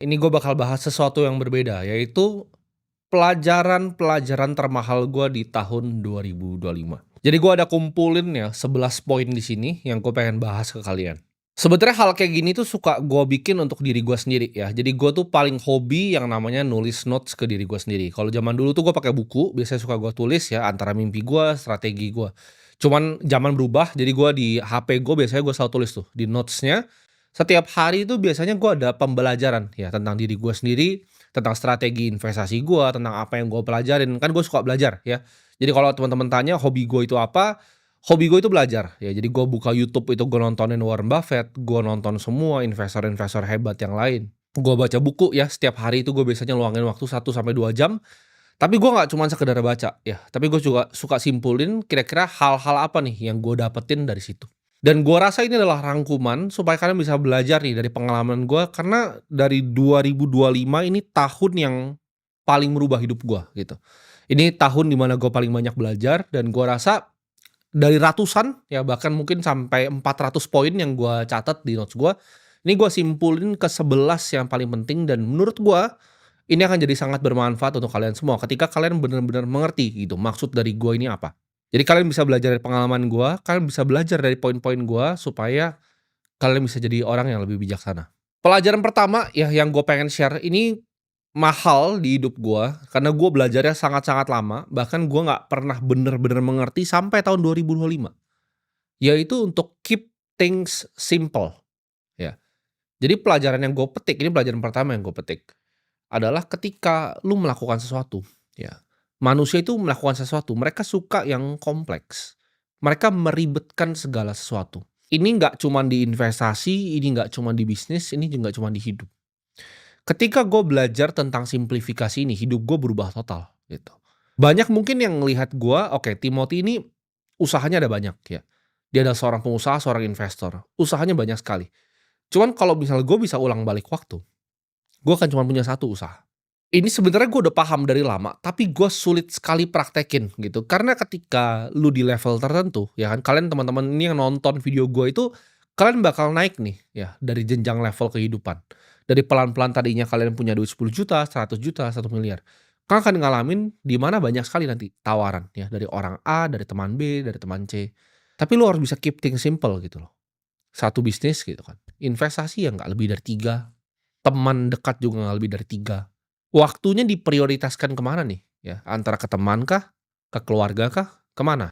Ini gue bakal bahas sesuatu yang berbeda, yaitu pelajaran-pelajaran termahal gue di tahun 2025. Jadi gue ada kumpulin ya 11 poin di sini yang gue pengen bahas ke kalian. Sebenarnya hal kayak gini tuh suka gue bikin untuk diri gue sendiri ya. Jadi gue tuh paling hobi yang namanya nulis notes ke diri gue sendiri. Kalau zaman dulu tuh gue pakai buku, biasanya suka gue tulis ya antara mimpi gue, strategi gue. Cuman zaman berubah, jadi gue di HP gue biasanya gue selalu tulis tuh di notesnya. Setiap hari itu biasanya gue ada pembelajaran ya tentang diri gue sendiri, tentang strategi investasi gue, tentang apa yang gue pelajarin, kan gue suka belajar ya. Jadi kalau teman-teman tanya hobi gue itu apa, hobi gue itu belajar ya. Jadi gue buka YouTube itu gue nontonin Warren Buffett, gue nonton semua investor-investor hebat yang lain. Gue baca buku ya, setiap hari itu gue biasanya luangin waktu 1 sampai 2 jam, tapi gue nggak cuma sekedar baca ya, tapi gue juga suka simpulin kira-kira hal-hal apa nih yang gue dapetin dari situ. Dan gue rasa ini adalah rangkuman supaya kalian bisa belajar nih dari pengalaman gue, karena dari 2025 ini tahun yang paling merubah hidup gue gitu. Ini tahun dimana gue paling banyak belajar dan gue rasa dari ratusan ya bahkan mungkin sampai 400 poin yang gue catat di notes gue, ini gue simpulin ke 11 yang paling penting dan menurut gue ini akan jadi sangat bermanfaat untuk kalian semua ketika kalian benar-benar mengerti gitu maksud dari gue ini apa. Jadi kalian bisa belajar dari pengalaman gue, kalian bisa belajar dari poin-poin gue supaya kalian bisa jadi orang yang lebih bijaksana. Pelajaran pertama ya yang gue pengen share ini mahal di hidup gue karena gue belajarnya sangat-sangat lama, bahkan gue nggak pernah bener-bener mengerti sampai tahun 2025, yaitu untuk keep things simple, ya. Jadi pelajaran yang gue petik, ini pelajaran pertama yang gue petik, adalah ketika lu melakukan sesuatu, ya, manusia itu melakukan sesuatu, mereka suka yang kompleks. Mereka meribetkan segala sesuatu. Ini nggak cuman di investasi, ini nggak cuman di bisnis, ini juga nggak cuman di hidup. Ketika gue belajar tentang simplifikasi ini, hidup gue berubah total, gitu. Banyak mungkin yang ngelihat gue, oke, Timothy ini usahanya ada banyak, ya. Dia adalah seorang pengusaha, seorang investor, usahanya banyak sekali. Cuman kalau misalnya gue bisa ulang balik waktu, gue akan cuma punya satu usaha. Ini sebenarnya gue udah paham dari lama, tapi gue sulit sekali praktekin gitu. Karena ketika lu di level tertentu, ya kan, kalian teman-teman ini yang nonton video gue itu, kalian bakal naik nih, ya, dari jenjang level kehidupan. Dari pelan-pelan tadinya kalian punya duit 10 juta, 100 juta, 1 miliar. Kalian akan ngalamin di mana banyak sekali nanti tawaran, ya, dari orang A, dari teman B, dari teman C. Tapi lu harus bisa keep things simple gitu loh. Satu bisnis gitu kan, investasi ya nggak lebih dari 3, teman dekat juga nggak lebih dari 3. Waktunya diprioritaskan kemana nih, ya, antara ke teman kah, ke keluarga kah, ke mana?